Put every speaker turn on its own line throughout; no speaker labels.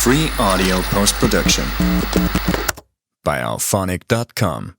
Free audio post-production by alphonic.com.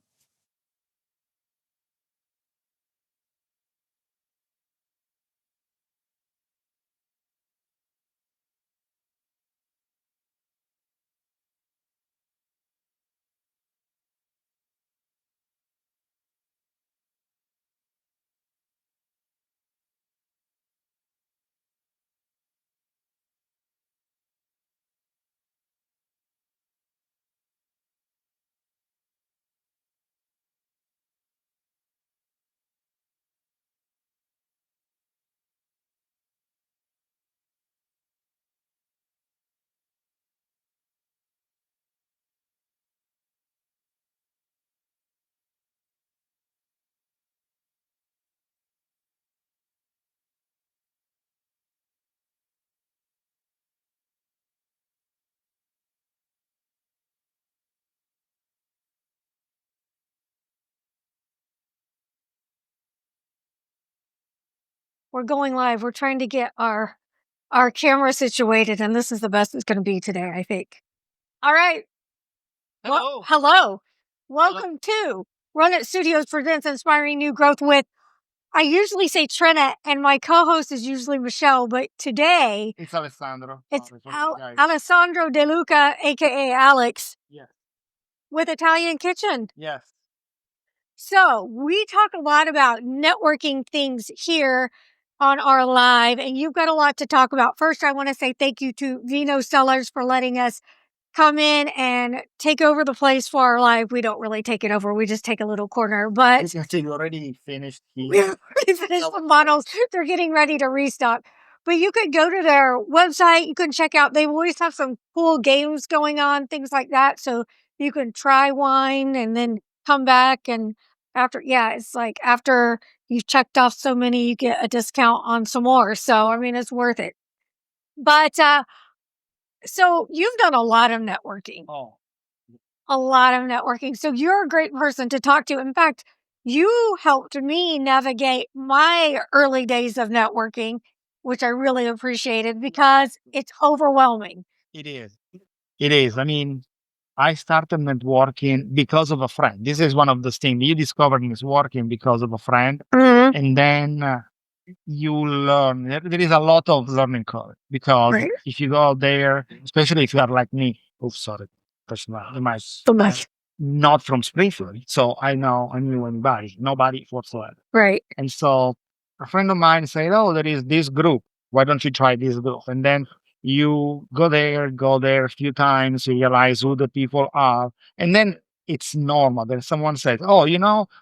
We're going live. We're trying to get our camera situated, and this is the best it's going to be today, I think. All right.
Hello.
Hello. Welcome to Run It Studios presents Inspiring New Growth with, I usually say Trina, and my co-host is usually Michelle, but today
It's Alessandro.
it's
Guys.
Alessandro De Luca, aka Alex,
Yes.
with Italian Kitchen.
Yes.
So we talk a lot about networking things here on our live, and you've got a lot to talk about. First, I want to say thank you to Vino Cellars for letting us come in and take over the place for our live. We don't really take it over. We just take a little corner, but
You already finished
we
here.
already finished the models. They're getting ready to restock. But you could go to their website. You can check out. They always have some cool games going on, things like that. So you can try wine and then come back. And it's like after you've checked off so many, you get a discount on some more. So, I mean, it's worth it. But so you've done a lot of networking.
Oh.
A lot of networking. So you're a great person to talk to. In fact, you helped me navigate my early days of networking, which I really appreciated because it's overwhelming.
It is. It is. I mean, I started networking because of a friend. This is one of those things you discover networking because of a friend.
Mm-hmm.
And then you learn. There is a lot of learning curve because
Right.
if you go there, especially if you are like me, sorry, not from Springfield, so I knew anybody, nobody whatsoever.
Right.
And so a friend of mine said, "Oh, there is this group. Why don't you try this group?" And then you go there a few times, you realize who the people are, and then it's normal. Then someone says, "Oh,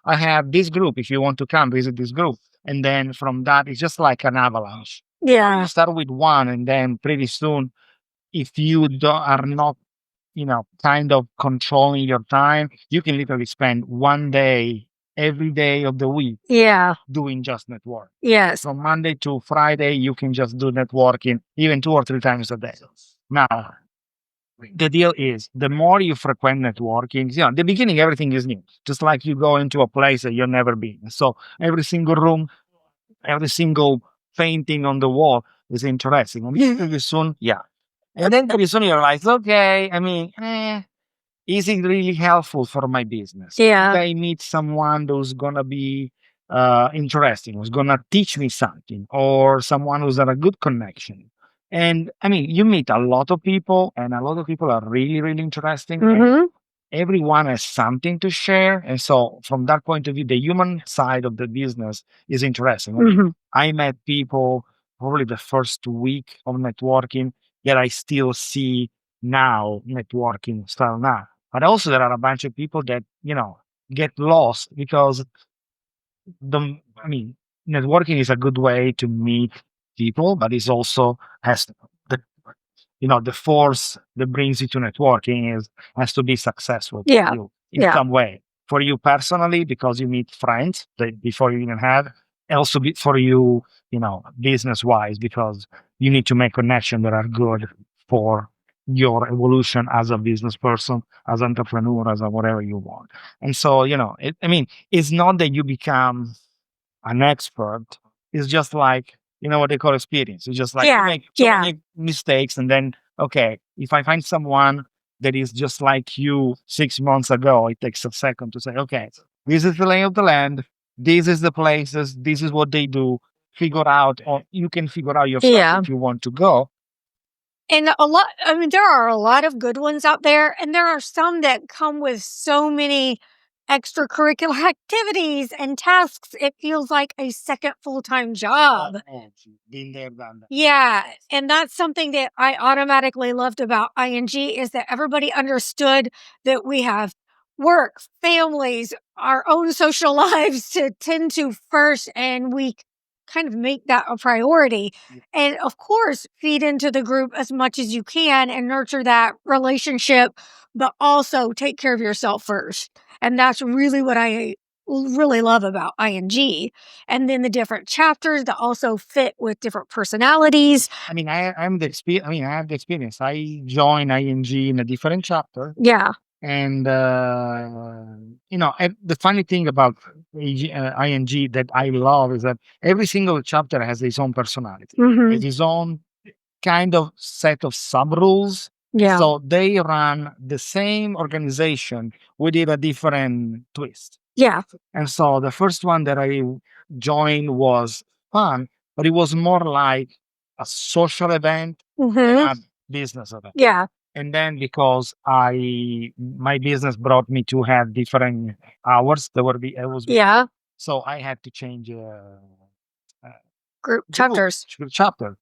I have this group. If you want to come visit this group." And then from that, it's just like an avalanche.
Yeah.
You start with one, and then pretty soon, if you are not, kind of controlling your time, you can literally spend one day every day of the week
Yeah.
doing just network.
Yes.
From Monday to Friday, you can just do networking even 2 or 3 times a day. Now, the deal is the more you frequent networking, at the beginning, everything is new. Just like you go into a place that you've never been. So every single room, every single painting on the wall is interesting. And then pretty soon, And then pretty soon you realize, okay, I mean, is it really helpful for my business?
Yeah.
If I meet someone who's gonna be interesting, who's gonna teach me something, or someone who's got a good connection. And I mean, you meet a lot of people, and a lot of people are really, really interesting.
Mm-hmm.
Everyone has something to share. And so from that point of view, the human side of the business is interesting.
Mm-hmm.
I met people probably the first week of networking that I still see now networking style now. But also there are a bunch of people that, get lost because networking is a good way to meet people, but it's also has the the force that brings you to networking has to be successful for you in some way. For you personally, because you meet friends that before you even have, also for you, business wise, because you need to make connections that are good for your evolution as a business person, as entrepreneur, as a whatever you want. And so, it's not that you become an expert. It's just like, what they call experience. It's just like you make mistakes and then, okay, if I find someone that is just like you 6 months ago, it takes a second to say, okay, this is the lay of the land. This is the places. This is what they do. Figure out, or you can figure out yourself if you want to go.
And there are a lot of good ones out there, and there are some that come with so many extracurricular activities and tasks. It feels like a second full-time job.
Been there, done that.
Yeah. And that's something that I automatically loved about ING is that everybody understood that we have work, families, our own social lives to tend to first, and we kind of make that a priority. And of course, feed into the group as much as you can and nurture that relationship, but also take care of yourself first. And that's really what I really love about ING. And then the different chapters that also fit with different personalities.
I mean, I have the experience. I joined ING in a different chapter.
Yeah.
And, and the funny thing about ING that I love is that every single chapter has its own personality, has its own kind of set of sub rules.
Yeah.
So they run the same organization within a different twist.
Yeah.
And so the first one that I joined was fun, but it was more like a social event than a business event.
Yeah.
And then because my business brought me to have different hours,
Yeah.
so I had to change
Group chapters.
chapter.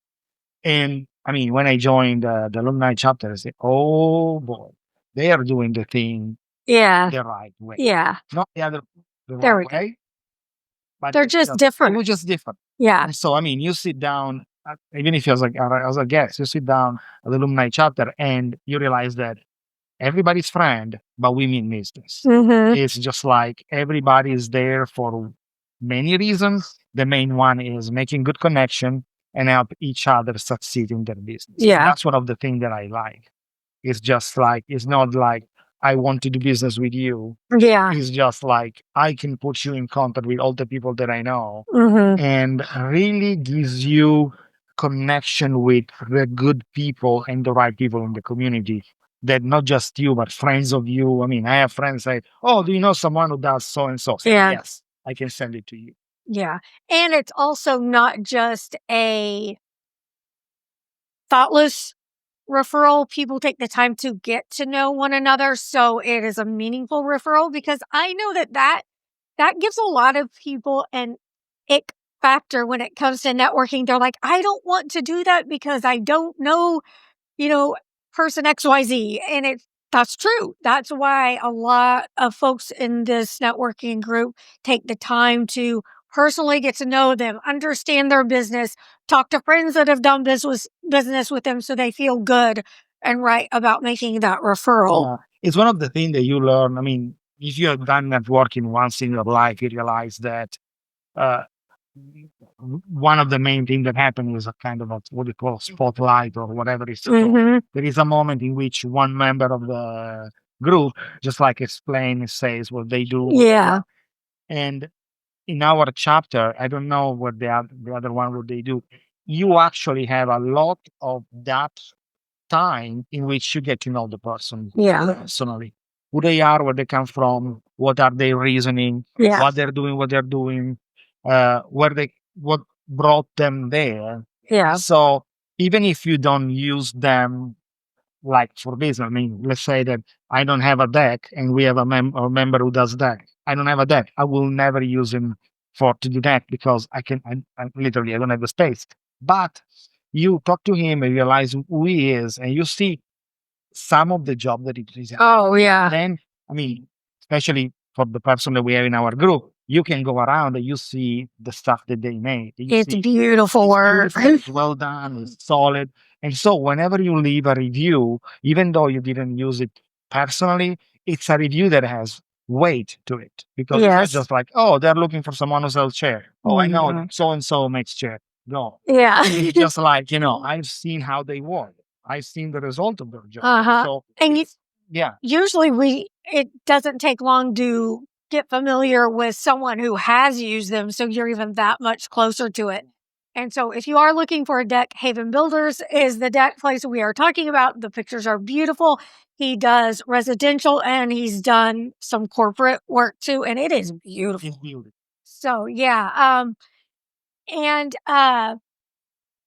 And I mean, when I joined the alumni chapter, I said, "Oh boy, they are doing the thing
Yeah.
the right way,
Yeah.
not the
There we
right
go.
way, but
They're just different.
It was just different."
Yeah.
And so, I mean, you sit down, even if you was a guest, you sit down at the alumni chapter, and you realize that everybody's friend, but we mean business. It's just like everybody is there for many reasons. The main one is making good connection and help each other succeed in their business.
Yeah.
That's one of the things that I like. It's just like, it's not like I want to do business with you.
Yeah.
It's just like I can put you in contact with all the people that I know and really gives you connection with the good people and the right people in the community, that not just you, but friends of you. I mean, I have friends say, "Oh, do you know someone who does so and so?"
Yeah.
Yes, I can send it to you.
Yeah. And it's also not just a thoughtless referral. People take the time to get to know one another. So it is a meaningful referral, because I know that gives a lot of people an ick factor when it comes to networking. They're like, I don't want to do that because I don't know, person XYZ. And that's true. That's why a lot of folks in this networking group take the time to personally get to know them, understand their business, talk to friends that have done business with them so they feel good and right about making that referral.
It's one of the things that you learn. I mean, if you have done networking once in your life, you realize that one of the main things that happens is a kind of what we call spotlight or whatever it's called. There is a moment in which one member of the group just like explains, says what they do.
Yeah.
And in our chapter, I don't know what the other one what they do. You actually have a lot of that time in which you get to know the person personally, who they are, where they come from, what are their reasoning, what they're doing, what brought them there.
Yeah.
So even if you don't use them like for business, I mean, let's say that I don't have a deck and we have a member who does deck. I don't have a deck. I will never use him to do that because I literally I don't have the space. But you talk to him and realize who he is, and you see some of the job that he does.
Oh, yeah.
Then, I mean, especially for the person that we have in our group, you can go around and you see the stuff that they made.
It's beautiful work.
It's well done, it's solid. And so whenever you leave a review, even though you didn't use it personally, it's a review that has weight to it. Because it's not just like, oh, they're looking for someone who sells chair. Oh, I know so and so makes chair. No.
Yeah.
It's just like, I've seen how they work. I've seen the result of their job. So
and
yeah.
Usually it doesn't take long to get familiar with someone who has used them, so you're even that much closer to it. And so if you are looking for a deck, Haven Builders is the deck place we are talking about. The pictures are beautiful. He does residential and he's done some corporate work too. And it is beautiful.
It's beautiful.
So yeah. And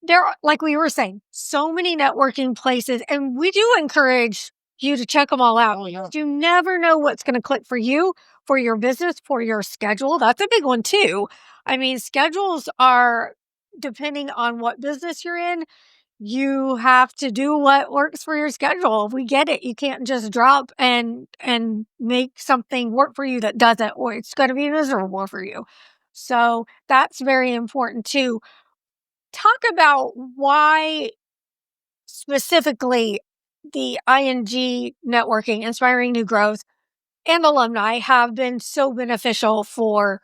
there are, like we were saying, so many networking places, and we do encourage you to check them all out.
Oh, yeah.
You never know what's going to click for you, for your business, for your schedule. That's a big one too. I mean, schedules are depending on what business you're in. You have to do what works for your schedule. We get it. You can't just drop and make something work for you that doesn't, or it's going to be miserable for you. So that's very important too. Talk about why specifically the ING networking, Inspiring New Growth, and alumni have been so beneficial for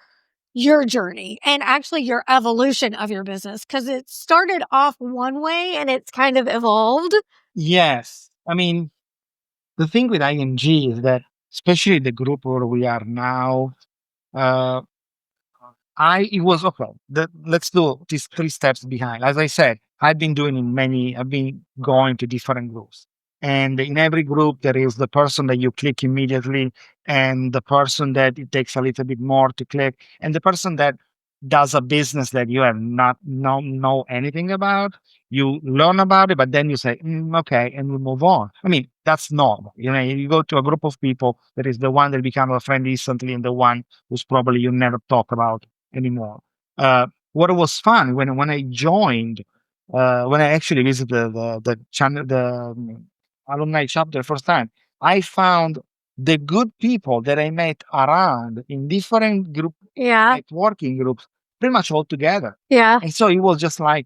your journey and actually your evolution of your business, because it started off one way and it's kind of evolved.
Yes. I mean, the thing with ING is that, especially the group where we are now, uh, it was okay. Let's do these 3 steps behind. As I said, I've been going to different groups. And in every group, there is the person that you click immediately, and the person that it takes a little bit more to click, and the person that does a business that you have not know anything about. You learn about it, but then you say, okay, and we move on. I mean, that's normal. You go to a group of people, there is the one that become a friend instantly, and the one who's probably you never talk about anymore. What was fun when I joined, when I actually visited the channel, the alumni chapter first time, I found the good people that I met around in different networking groups, pretty much all together.
Yeah.
And so it was just like,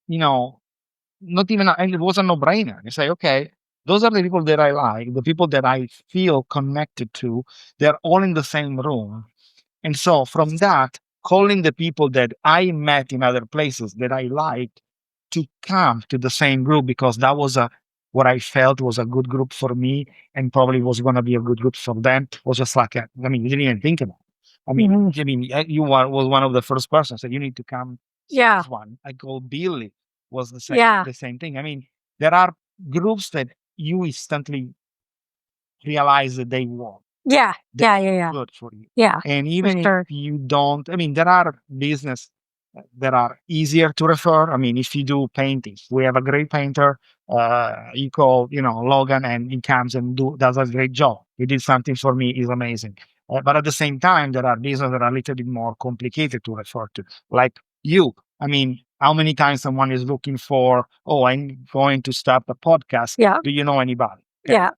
not even, and it was a no brainer. You say, okay, those are the people that I like, the people that I feel connected to. They're all in the same room. And so from that, calling the people that I met in other places that I liked to come to the same group, because that was what I felt was a good group for me and probably was going to be a good group for them, was just like, you didn't even think about it. Was one of the first persons that you need to come.
Yeah.
This one. I called Billy was the same thing. I mean, there are groups that you instantly realize that they want.
Yeah.
Good for you.
Yeah.
And even if you don't, there are business that are easier to refer. If you do painting, we have a great painter, you call, Logan, and he comes and does a great job. He did something for me, is amazing. But at the same time, there are businesses that are a little bit more complicated to refer to, like you. How many times someone is looking for, I'm going to start a podcast.
Yeah.
Do you know anybody?
Okay. Yeah.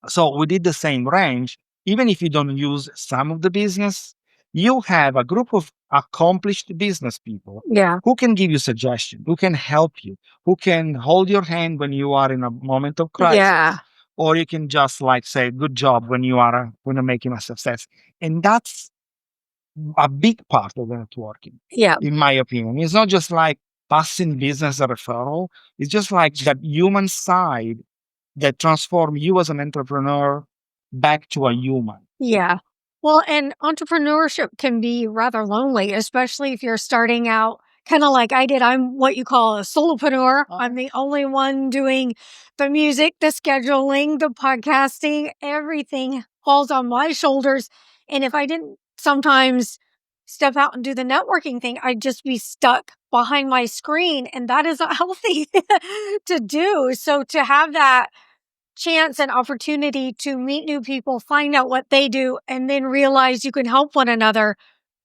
So we did the same range. Even if you don't use some of the business, you have a group of accomplished business people who can give you suggestions, who can help you, who can hold your hand when you are in a moment of crisis.
Yeah.
Or you can just say, good job when you're making a success. And that's a big part of the networking.
Yeah.
In my opinion. It's not just like passing business a referral. It's just like that human side that transform you as an entrepreneur back to a human.
Yeah. Well, and entrepreneurship can be rather lonely, especially if you're starting out kind of like I did. I'm what you call a solopreneur. I'm the only one doing the music, the scheduling, the podcasting, everything falls on my shoulders. And if I didn't sometimes step out and do the networking thing, I'd just be stuck behind my screen. And that is not healthy to do. So to have that chance and opportunity to meet new people, find out what they do, and then realize you can help one another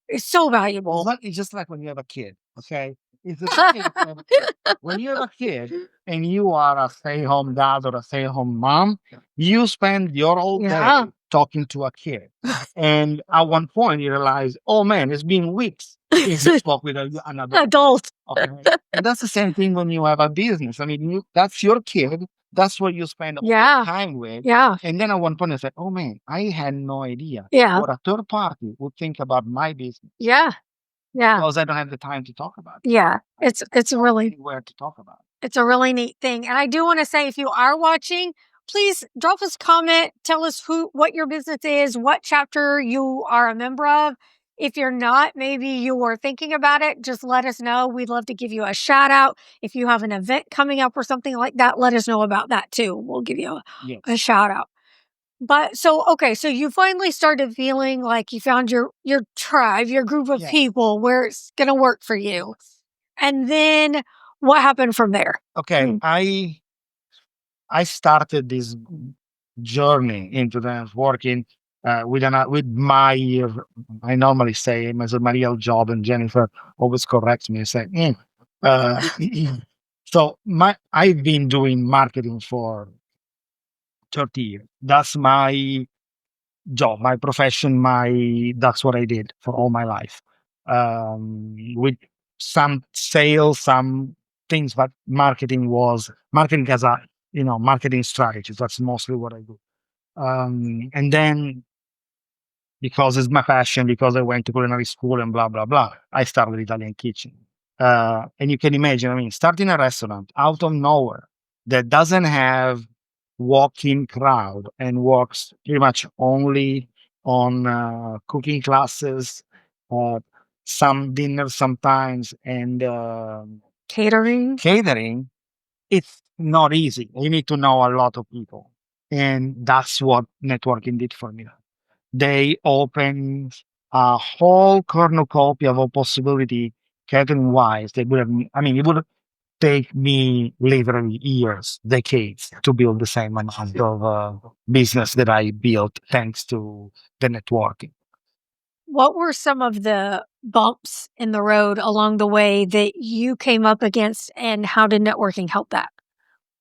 is so valuable.
It's just like when you have a kid, okay? It's the same. When you have a kid and you are a stay-home dad or a stay-home mom, you spend your whole day talking to a kid. And at one point you realize, oh man, it's been weeks since you spoke with another
adult.
Okay? And that's the same thing when you have a business. That's your kid. That's what you spend all the time with.
Yeah.
And then at one point I said, oh man, I had no idea what a third party would think about my business.
Yeah. Yeah.
Because I don't have the time to talk about it.
Yeah. It's really
where to talk about it.
It's a really neat thing. And I do want to say, if you are watching, please drop us a comment. Tell us what your business is, what chapter you are a member of. If you're not, maybe you were thinking about it, just let us know. We'd love to give you a shout out. If you have an event coming up or something like that, let us know about that too. We'll give you a shout out. But so, okay, so you finally started feeling like you found your tribe, your group of people where it's going to work for you. And then what happened from there?
Okay, I started this journey into the networking with my, I normally say, as my real job, and Jennifer always corrects me and say, uh, so I've been doing marketing for 30 years. That's my job, my profession, that's what I did for all my life. With some sales, some things, but marketing as a marketing strategy. That's mostly what I do. And then because it's my passion, because I went to culinary school and blah blah blah, I started Italian kitchen. And you can imagine, I mean, starting a restaurant out of nowhere that doesn't have walk-in crowd and works pretty much only on cooking classes, uh, some dinners sometimes, and
Catering.
catering. It's not easy. You need to know a lot of people, and that's what networking did for me. They open a whole cornucopia of possibility catering wise. They would have, I mean, it would take me literally years, decades to build the same amount of business that I built thanks to the networking.
What were some of the bumps in the road along the way that you came up against, and how did networking help that?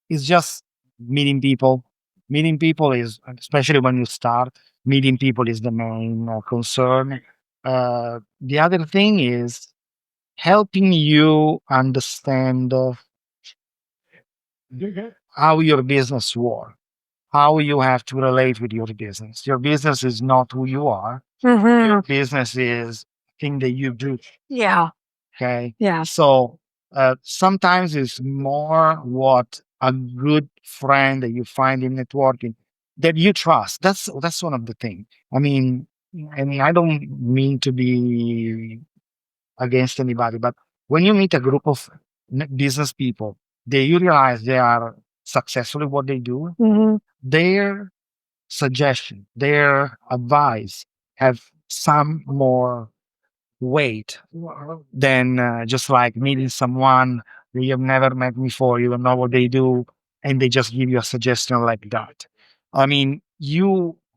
It's just meeting people. Meeting people is, especially when you start, meeting people is the main concern. The other thing is helping you understand how your business works, how you have to relate with your business. Your business is not who you are. Your business is thing that you do.
Yeah.
Okay.
Yeah.
So sometimes it's more what a good friend that you find in networking that you trust. That's one of the things. I mean, I don't mean to be against anybody, but when you meet a group of business people, you realize they are successful in what they do. Their suggestion, their advice have some more weight than just like meeting someone that you've never met before, you don't know what they do, and they just give you a suggestion like that. I mean,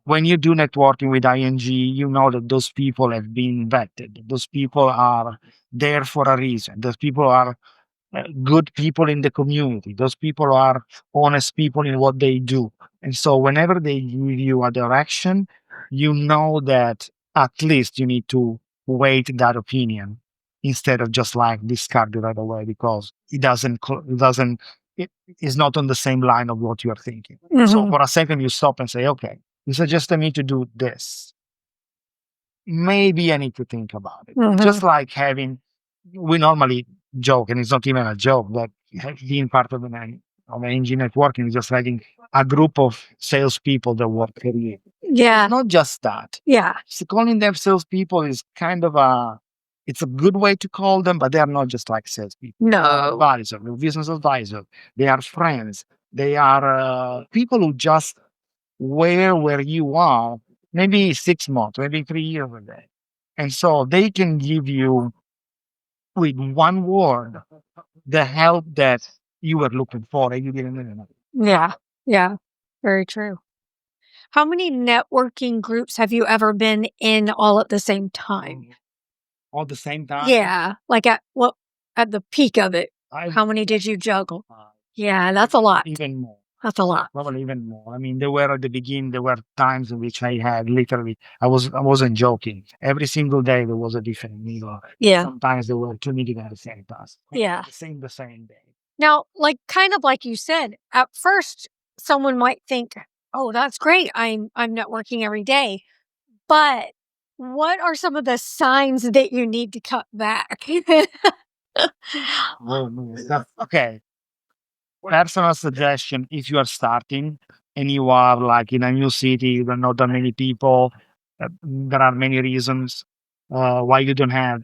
when you do networking with ING, you know that those people have been vetted. Those people are there for a reason. Those people are good people in the community. Those people are honest people in what they do. And so whenever they give you a direction, you know that at least you need to weight that opinion instead of just like discard it right away because it is not on the same line of what you are thinking. So for a second you stop and say, okay, you suggested me to do this. Maybe I need to think about it. Just like we normally joke, and it's not even a joke, but being part of an engine networking is just having a group of salespeople that work for you.
Yeah.
Not just that.
Yeah.
So calling them salespeople is kind of it's a good way to call them, but they are not just like salespeople. They are
No.
advisor, business advisor. They are friends. They are people who just where you are, maybe 6 months, maybe 3 years a day. And so they can give you with one word the help that you were looking for and you didn't know.
Yeah. Yeah. Very true. How many networking groups have you ever been in all at the same time?
All at the same time?
Yeah. Like at the peak of it. How many did you juggle? Yeah, that's a lot.
Even more.
That's a lot.
Probably even more. I mean, there were at the beginning, there were times in which I had literally, I wasn't joking. Every single day there was a different meeting.
Yeah.
Sometimes there were 2 meetings at the same time.
Yeah.
The same day.
Now, kind of like you said, at first someone might think, "Oh, that's great. I'm networking every day." But what are some of the signs that you need to cut back?
Okay. Personal suggestion, if you are starting and you are like in a new city, you don't know that many people, there are many reasons. why you don't have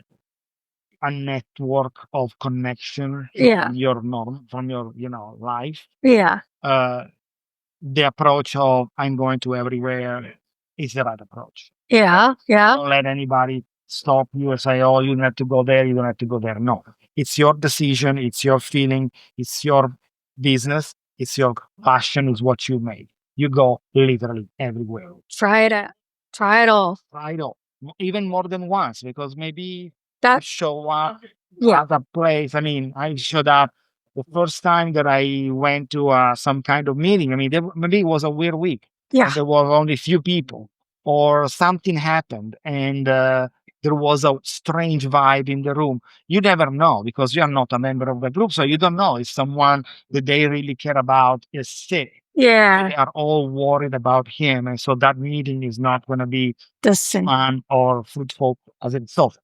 a network of connection from your from your life.
Yeah.
The approach of I'm going to everywhere is the right approach.
Yeah. Yeah.
Don't let anybody stop you and say, "Oh, you don't have to go there. You don't have to go there." No, it's your decision. It's your feeling. It's your business. It's your passion. Is what you make. You go literally everywhere.
Try it out. Try it all.
Try it all, even more than once, because maybe you
That.
show up
Yeah.
at a place. I mean, I showed up the first time that I went to some kind of meeting. I mean, maybe it was a weird week.
Yeah.
And there were only few people, or something happened, and there was a strange vibe in the room. You never know because you are not a member of the group, so you don't know if someone that they really care about is sick.
Yeah.
They are all worried about him, and so that meeting is not going to be
The same.
fun or fruitful as it thought.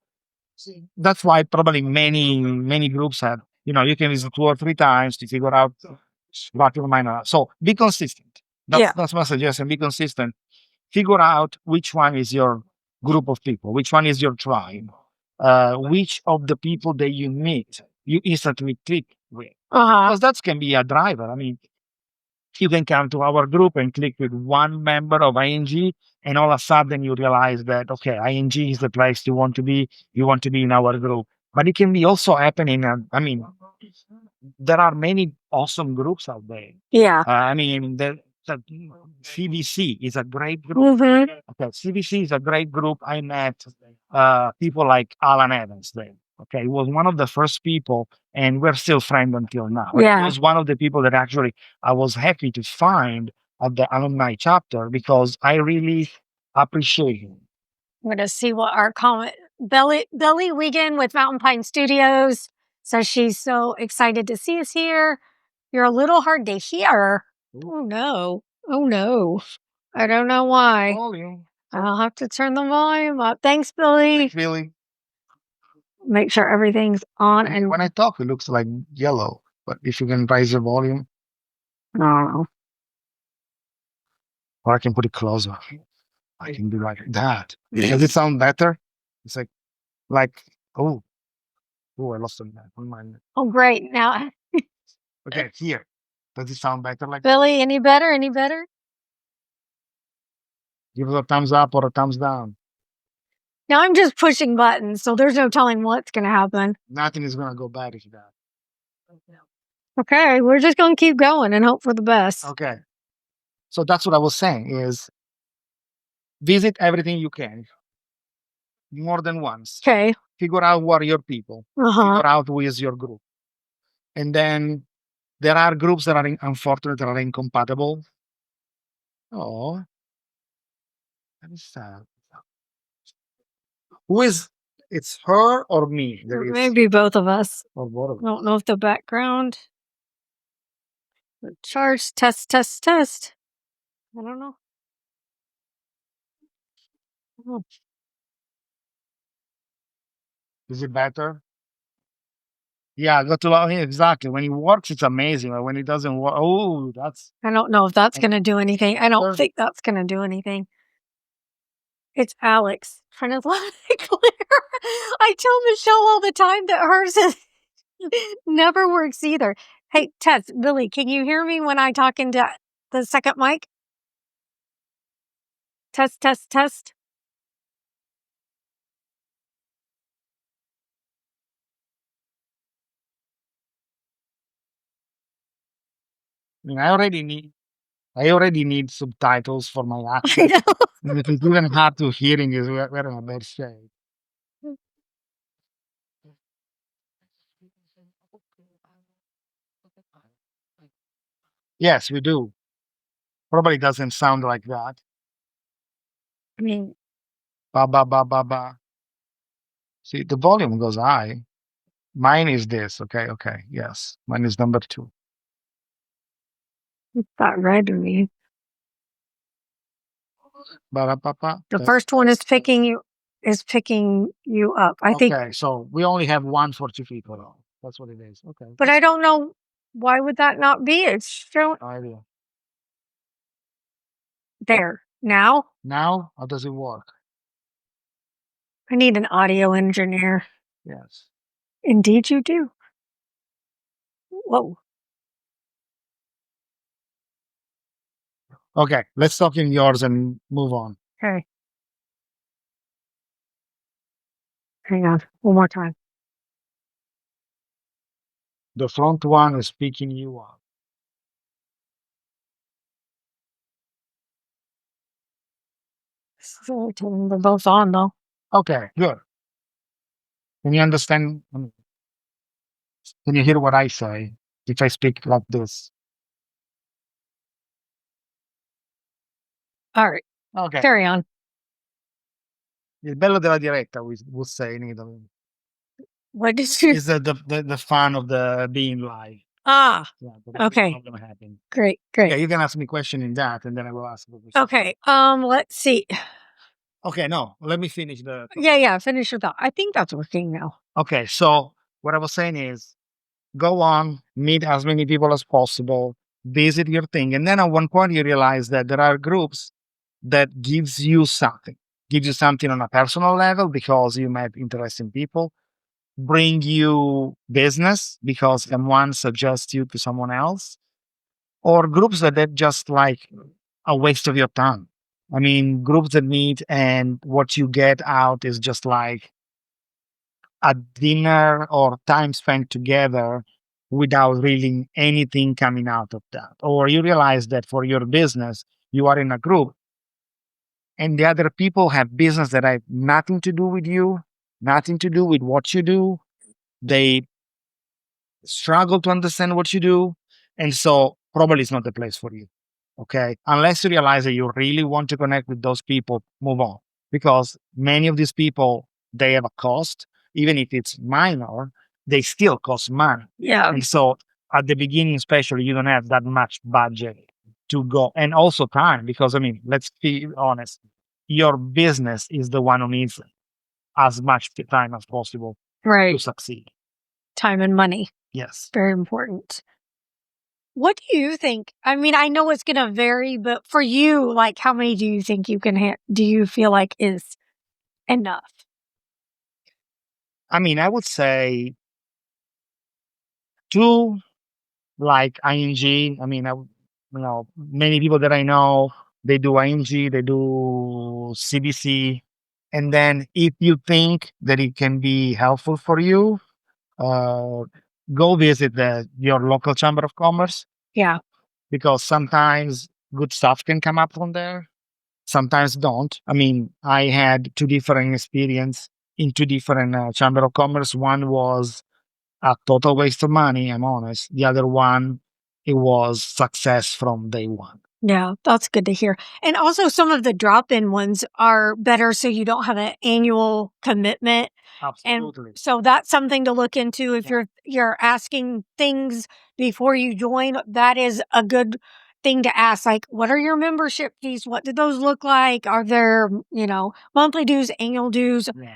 That's why probably many groups have, you can visit 2 or 3 times to figure out what you might not. So be consistent. That's my suggestion. Be consistent. Figure out which one is your group of people, which one is your tribe, which of the people that you meet you instantly click with. Because that can be a driver. I mean, you can come to our group and click with one member of ING, and all of a sudden you realize that, okay, ING is the place you want to be. You want to be in our group. But it can be also happening. I mean, there are many awesome groups out there.
Yeah.
I mean, the CVC is a great group.
Mm-hmm.
Okay, CVC is a great group. I met people like Alan Evans there. Okay, he was one of the first people, and we're still friends until now.
Yeah.
He was one of the people that actually I was happy to find at the alumni chapter because I really appreciate him.
I'm going to see what our comment. Belly Wiegand with Mountain Pine Studios says she's so excited to see us here. You're a little hard to hear. Oh no. Oh no. I don't know why.
Volume.
I'll have to turn the volume up. Thanks, Billy.
Thanks, Billy.
Make sure everything's on. And
when I talk, it looks like yellow. But if you can raise the volume,
I don't know.
or I can put it closer. I can do like that. Does it sound better? It's like oh, I lost on that. On mine.
Oh, great. Now,
Okay, here. Does it sound better? Like
Billy, any better? Any better?
give us a thumbs up or a thumbs down.
Now I'm just pushing buttons, so there's no telling what's going to happen.
Nothing is going to go bad if you that.
Okay, we're just going to keep going and hope for the best.
Okay. So that's what I was saying is visit everything you can. More than once.
Okay.
Figure out who are your people. Figure out who is your group. And then there are groups that are unfortunate, that are incompatible. Oh, that is sad. Who is? It's her or me?
Maybe both of us.
Or both of us.
I don't know if the background. Charge, test. I don't know. Oh.
Is it better? Yeah, go to log in. Exactly. When it works, it's amazing. But when it doesn't work, oh, that's.
I don't know if that's going to do anything. I don't think that's going to do anything. It's Alex. Trying to let it clear. I tell Michelle all the time that hers never works either. Hey, Tess, Billy, can you hear me when I talk into the second mic? Test.
I mean, I already need subtitles for my accent. And if it's even hard to hearing, is we're in a bad shape. Yes, we do. Probably doesn't sound like that.
I mean,
Ba ba ba ba ba. See, the volume goes high. Mine is this. Okay. Yes, mine is number 2.
it's that red to me.
Ba ba ba ba.
The first one is picking you up. I think.
Okay, so we only have one for 2 people. That's what it is. Okay.
But I don't know why would that not be? It's showing
No idea.
there now.
Now, how does it work?
I need an audio engineer.
Yes.
Indeed, you do. Whoa.
Okay, let's talk in yours and move on.
Okay. Hang on. One more time.
The front one is picking you up.
So we're both on though.
Okay, good. Can you understand? Can you hear what I say if I speak like this?
All right.
Okay.
Carry on.
Il bello della diretta, we would say in Italy,
What did you?
is the fun of the being live.
Ah,
Yeah,
okay.
problem happen.
Great.
Yeah, you can ask me a question in that, and then I will ask the question.
Okay. Let's see.
Okay, no, let me finish the.
Yeah. Finish your thought. I think that's working now.
Okay, so what I was saying is, go on, meet as many people as possible, visit your thing, and then at one point you realize that there are groups that gives you something on a personal level because you met interesting people, bring you business because someone suggests you to someone else, or groups that just like a waste of your time. I mean, groups that meet and what you get out is just like a dinner or time spent together without really anything coming out of that. Or you realize that for your business, you are in a group and the other people have business that have nothing to do with you, nothing to do with what you do. They struggle to understand what you do. And so probably it's not the place for you. Okay. Unless you realize that you really want to connect with those people, move on. Because many of these people, they have a cost, even if it's minor, they still cost money.
Yeah.
And so at the beginning, especially, you don't have that much budget to go and also time. Because I mean, let's be honest, your business is the one who needs as much time as possible to succeed.
Time and money.
Yes.
Very important. What do you think? I mean, I know it's going to vary, but for you, like, how many do you think you can do you feel like is enough?
I mean, I would say 2, like ING. I mean, many people that I know, they do ING, they do CBC. And then if you think that it can be helpful for you, uh, go visit your local chamber of commerce.
Yeah.
Because sometimes good stuff can come up from there. Sometimes don't. I mean, I had 2 different experience in 2 different chamber of commerce. One was a total waste of money, I'm honest. The other one, it was success from day one.
Yeah, that's good to hear. And also some of the drop-in ones are better so you don't have an annual commitment.
Absolutely.
And so that's something to look into if you're asking things before you join. That is a good thing to ask. Like, what are your membership fees? What do those look like? Are there, monthly dues, annual dues?
Yeah.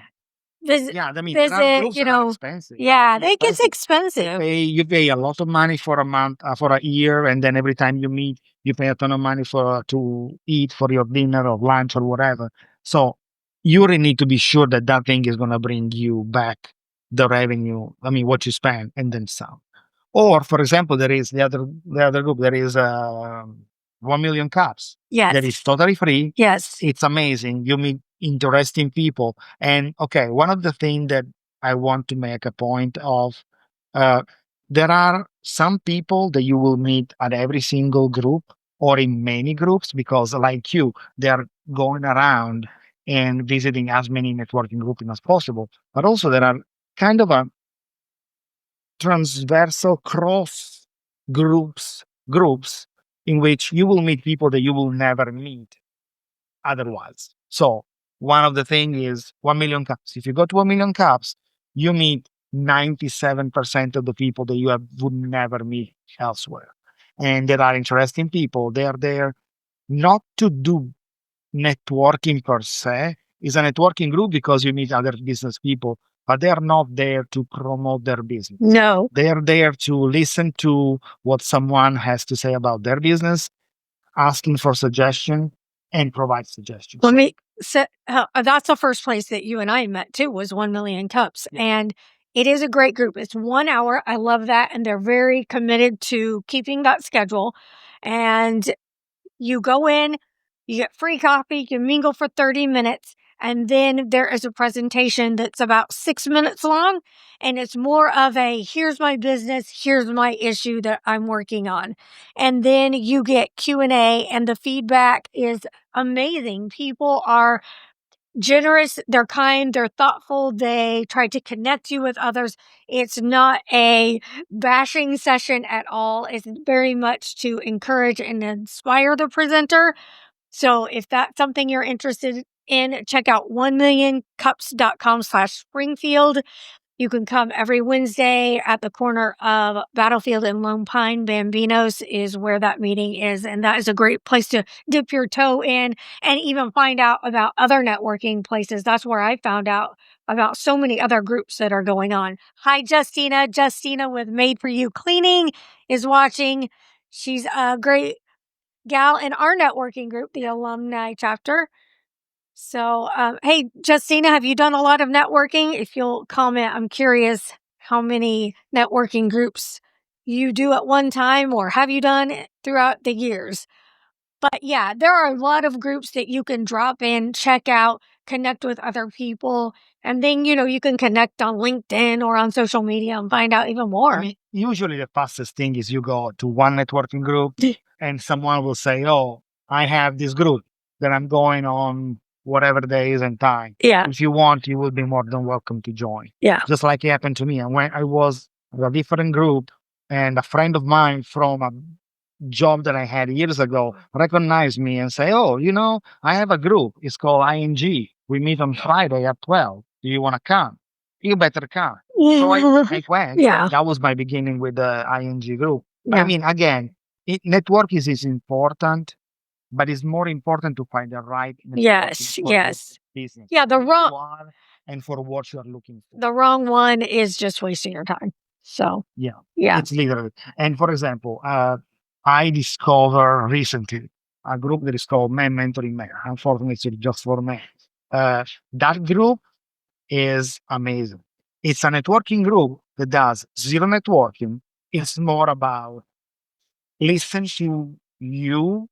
Visit,
I mean, groups are expensive.
Yeah, it gets expensive.
You pay a lot of money for a month, for a year, and then every time you meet, you pay a ton of money to eat for your dinner or lunch or whatever. So you really need to be sure that that thing is going to bring you back the revenue. I mean, what you spend and then some. Or, for example, there is the other group. There is 1 million cups.
Yes.
That is totally free.
Yes.
It's amazing. You meet interesting people. And okay, one of the things that I want to make a point of, there are some people that you will meet at every single group or in many groups because, like you, they are going around and visiting as many networking groups as possible. But also, there are kind of a transversal cross groups in which you will meet people that you will never meet otherwise. So one of the things is 1 million cups. If you go to 1 million cups, you meet 97% of the people that would never meet elsewhere. And there are interesting people. They are there not to do networking per se. It's a networking group because you meet other business people, but they are not there to promote their business.
No.
They are there to listen to what someone has to say about their business, asking for suggestion and provide suggestions.
that's the first place that you and I met too, was 1 Million Cups. Yeah. And it is a great group. It's 1 hour. I love that. And they're very committed to keeping that schedule. And you go in, you get free coffee, you mingle for 30 minutes. And then there is a presentation that's about 6 minutes long. And it's more of a, here's my business, here's my issue that I'm working on. And then you get Q&A, and the feedback is amazing. People are generous, they're kind, they're thoughtful, they try to connect you with others. It's not a bashing session at all. It's very much to encourage and inspire the presenter. So if that's something you're interested in, check out 1millioncups.com/Springfield. You can come every Wednesday at the corner of Battlefield and Lone Pine. Bambinos is where that meeting is. And that is a great place to dip your toe in and even find out about other networking places. That's where I found out about so many other groups that are going on. Hi, Justina. Justina with Made For You Cleaning is watching. She's a great gal in our networking group, the alumni chapter. So, hey, Justina, have you done a lot of networking? If you'll comment, I'm curious how many networking groups you do at one time, or have you done throughout the years? But yeah, there are a lot of groups that you can drop in, check out, connect with other people. And then, you can connect on LinkedIn or on social media and find out even more.
I mean, usually the fastest thing is you go to one networking group and someone will say, oh, I have this group that I'm going on whatever days and time.
Yeah.
If you want, you will be more than welcome to join.
Yeah.
Just like it happened to me. And when I was in a different group, and a friend of mine from a job that I had years ago recognized me and say, oh, I have a group. It's called ING. We meet on Friday at 12. Do you want to come? You better come. So I went.
Yeah.
That was my beginning with the ING group. But
Yeah.
I mean, again, network is important, but it's more important to find the right
Yes.
for
Yes.
your business.
Yeah.
Who you are and for what you are looking for.
The wrong one is just wasting your time. So,
Yeah.
yeah.
It's literally. And for example, I discovered recently a group that is called Men Mentoring Men. Unfortunately, it's just for men. That group is amazing. It's a networking group that does zero networking. It's more about listen to you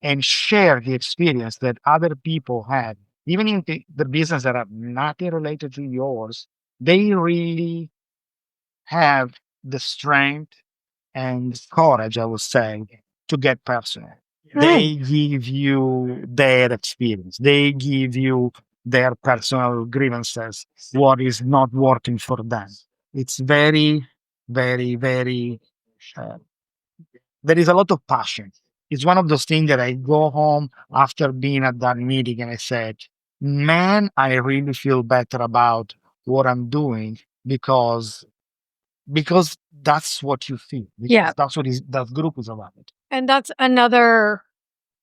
and share the experience that other people had, even in the business that are not related to yours. They really have the strength and courage, I would say, to get personal. They give you their experience. They give you their personal grievances, what is not working for them. It's very, very, very, uh, there is a lot of passion. It's one of those things that I go home after being at that meeting and I said, man, I really feel better about what I'm doing because that's what you feel.
Yeah.
That's what that group is about.
And that's another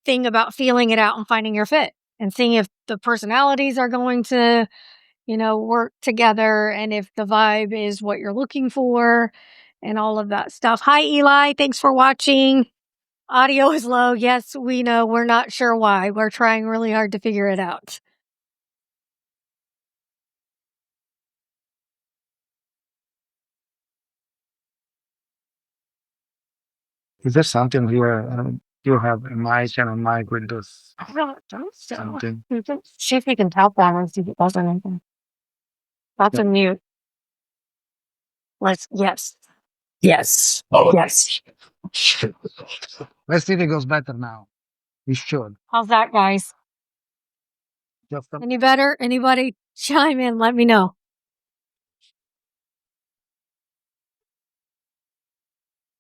thing about feeling it out and finding your fit and seeing if the personalities are going to, work together and if the vibe is what you're looking for and all of that stuff. Hi, Eli. Thanks for watching. Audio is low. Yes, we know. We're not sure why. We're trying really hard to figure it out.
Is there something here? You have a mic and a mic with this
I don't think so.
something.
See if you can tap that and see if it does anything. That's a mute. Yes. Yes. Yes.
Let's see if it goes better now. It should.
How's that, guys?
Just
Any better? Anybody chime in? Let me know.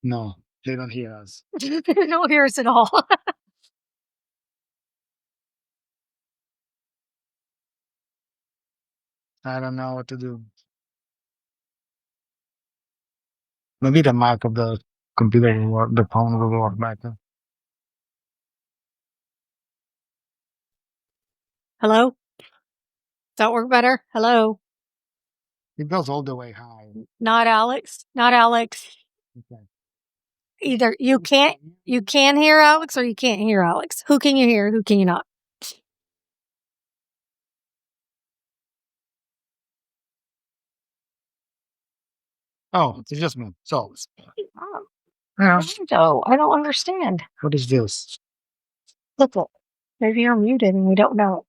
no, they don't hear us.
They don't hear us at all.
I don't know what to do. Maybe the mic of the computer will work, the phone will work better.
Hello? Does that work better? Hello?
It goes all the way high.
Not Alex. Not Alex.
Okay.
Either you can hear Alex or you can't hear Alex. Who can you hear? Who can you not?
Oh, it's just me. So,
Oh,
yeah.
so I don't understand.
What is this?
Look, maybe you're muted and we don't know.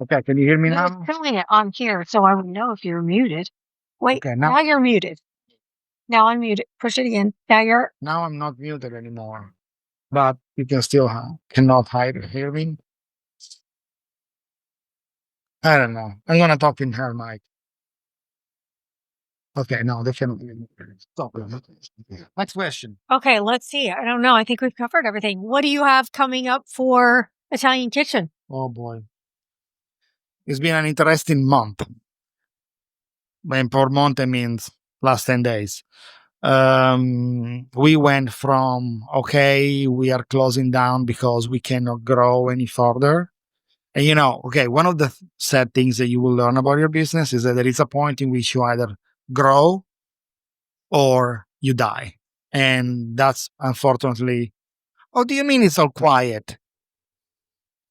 Okay, can you hear me
You were
now?
showing it on here, so I would know if you're muted. Wait,
Okay,
now you're muted. Now I'm muted. Push it again.
Now I'm not muted anymore, but you can still cannot hear me. I don't know. I'm gonna talk in her mic. Okay, no, they cannot hear me. Stop. Next question.
Okay, let's see. I don't know. I think we've covered everything. What do you have coming up for Italian Kitchen?
Oh boy, it's been an interesting month. And for month, it means last 10 days. We went from, okay, we are closing down because we cannot grow any further. And okay, one of the sad things that you will learn about your business is that there is a point in which you either grow or you die. And that's unfortunately, oh, do you mean it's all quiet?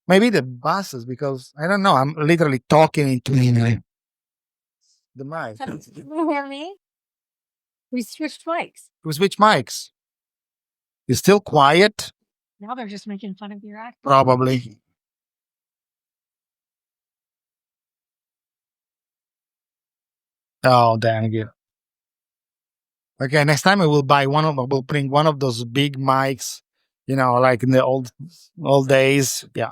Maybe the buses, because I don't know, I'm literally talking into the mic.
You hear me? We switched mics.
We switch mics. It's still quiet?
Now they're just making fun of your act.
Probably. Oh, dang it. Okay, next time I will bring one of those big mics, like in the old days. Yeah.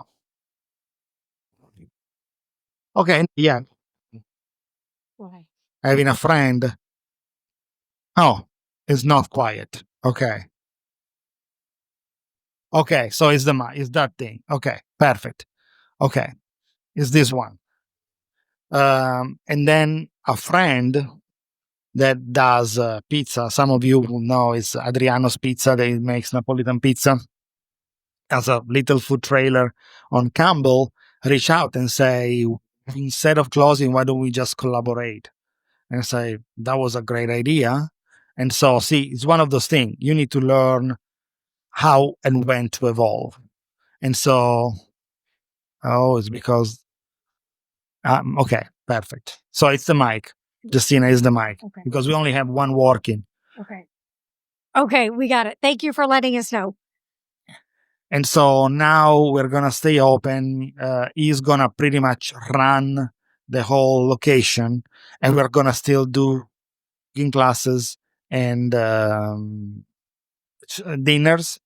Okay. Yeah.
Why?
Having a friend. Oh, it's not quiet. Okay. Okay. So it's it's that thing. Okay. Perfect. Okay. It's this one. And then a friend that does pizza. Some of you will know it's Adriano's Pizza. That makes Napolitan pizza. As a little food trailer on Campbell, reach out and say, instead of closing, why don't we just collaborate? And I say, that was a great idea. And so, see, it's one of those things. You need to learn how and when to evolve. And so, it's because, okay, perfect. So it's the mic. Justina is the mic.
Okay.
Because we only have one working.
Okay. Okay, we got it. Thank you for letting us know.
And so now we're going to stay open. He's going to pretty much run the whole location, and we're going to still do cooking classes and dinners.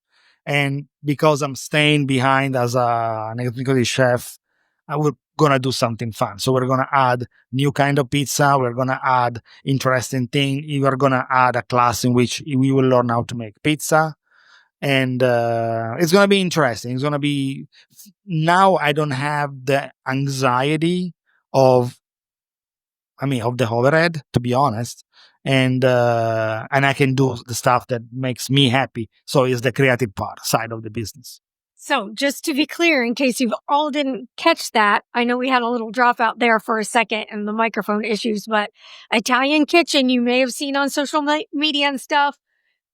And because I'm staying behind as an executive chef, we're going to do something fun. So we're going to add new kind of pizza. We're going to add interesting thing. We're going to add a class in which we will learn how to make pizza. And it's going to be interesting. It's going to be, now I don't have the anxiety of the overhead, to be honest. And I can do the stuff that makes me happy. So it's the creative part side of the business.
So just to be clear, in case you all didn't catch that, I know we had a little dropout there for a second and the microphone issues, but Italian Kitchen, you may have seen on social media and stuff.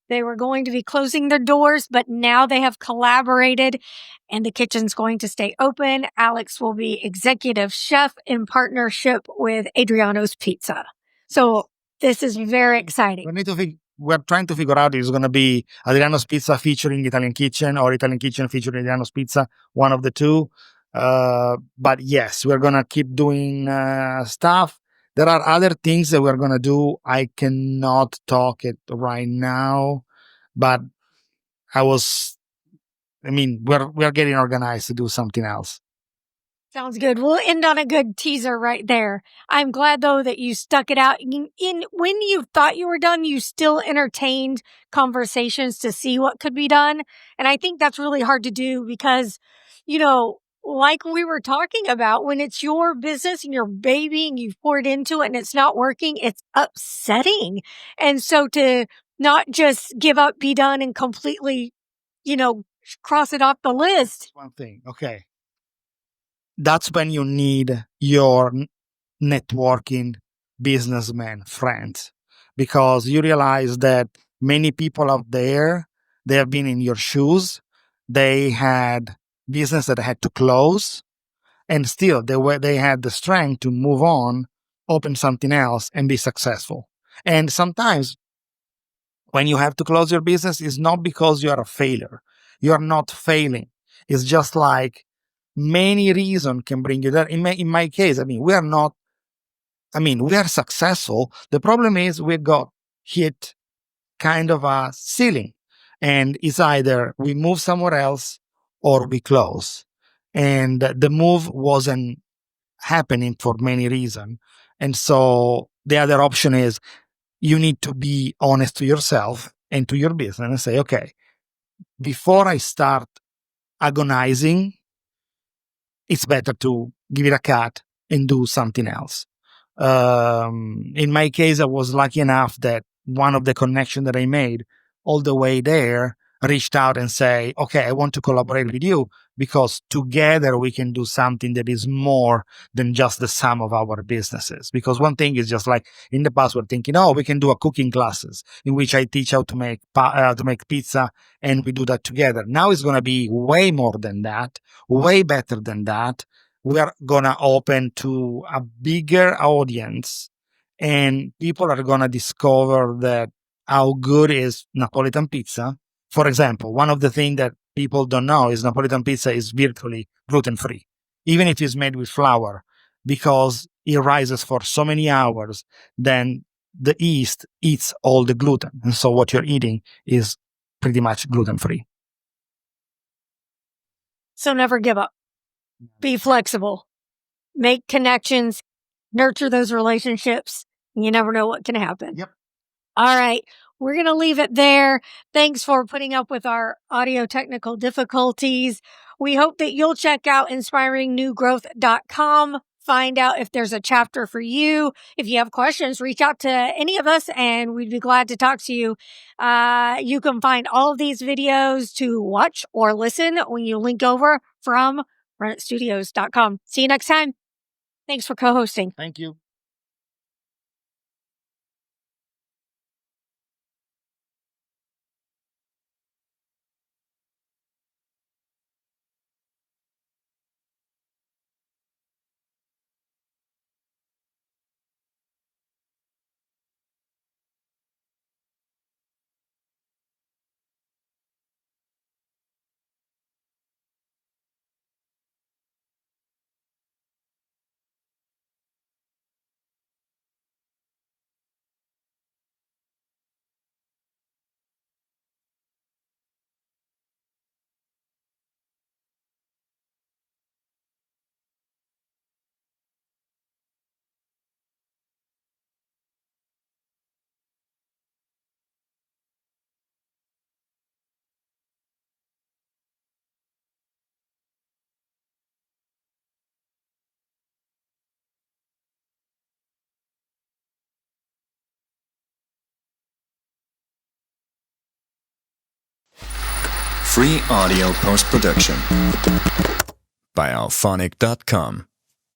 They were going to be closing their doors, but now they have collaborated and the kitchen's going to stay open. Alex will be executive chef in partnership with Adriano's Pizza. So this is very exciting.
We're trying to figure out if it's going to be Adriano's Pizza featuring Italian Kitchen or Italian Kitchen featuring Adriano's Pizza, one of the two. But yes, we're going to keep doing stuff. There are other things that we're going to do. I cannot talk it right now, but we're getting organized to do something else.
Sounds good. We'll end on a good teaser right there. I'm glad, though, that you stuck it out. When you thought you were done, you still entertained conversations to see what could be done. And I think that's really hard to do because, like we were talking about, when it's your business and your baby and you've poured into it and it's not working, it's upsetting. And so to not just give up, be done, and completely, cross it off the list.
One thing. Okay. That's when you need your networking businessmen friends, because you realize that many people out there, they have been in your shoes. They had business that had to close, and still they had the strength to move on, open something else, and be successful. And sometimes when you have to close your business, it's not because you are a failure. You are not failing. It's just like many reasons can bring you there. In my case, we are successful. The problem is we got hit kind of a ceiling, and it's either we move somewhere else or we close. And the move wasn't happening for many reasons. And so the other option is you need to be honest to yourself and to your business and say, okay, before I start agonizing, it's better to give it a cut and do something else. In my case, I was lucky enough that one of the connections that I made all the way there reached out and say, okay, I want to collaborate with you because together we can do something that is more than just the sum of our businesses. Because one thing is just like in the past, we're thinking, oh, we can do a cooking classes in which I teach how to make pizza and we do that together. Now it's going to be way more than that, way better than that. We are going to open to a bigger audience and people are going to discover that how good is Napolitan pizza. For example, one of the things that people don't know is Napolitan pizza is virtually gluten-free, even if it's made with flour, because it rises for so many hours, then the yeast eats all the gluten. And so what you're eating is pretty much gluten-free.
So never give up. Be flexible. Make connections. Nurture those relationships. You never know what can happen.
Yep.
All right. We're going to leave it there. Thanks for putting up with our audio technical difficulties. We hope that you'll check out inspiringnewgrowth.com. Find out if there's a chapter for you. If you have questions, reach out to any of us and we'd be glad to talk to you. You can find all of these videos to watch or listen when you link over from runitstudios.com. See you next time. Thanks for co-hosting.
Thank you.
Free audio post-production by alphonic.com.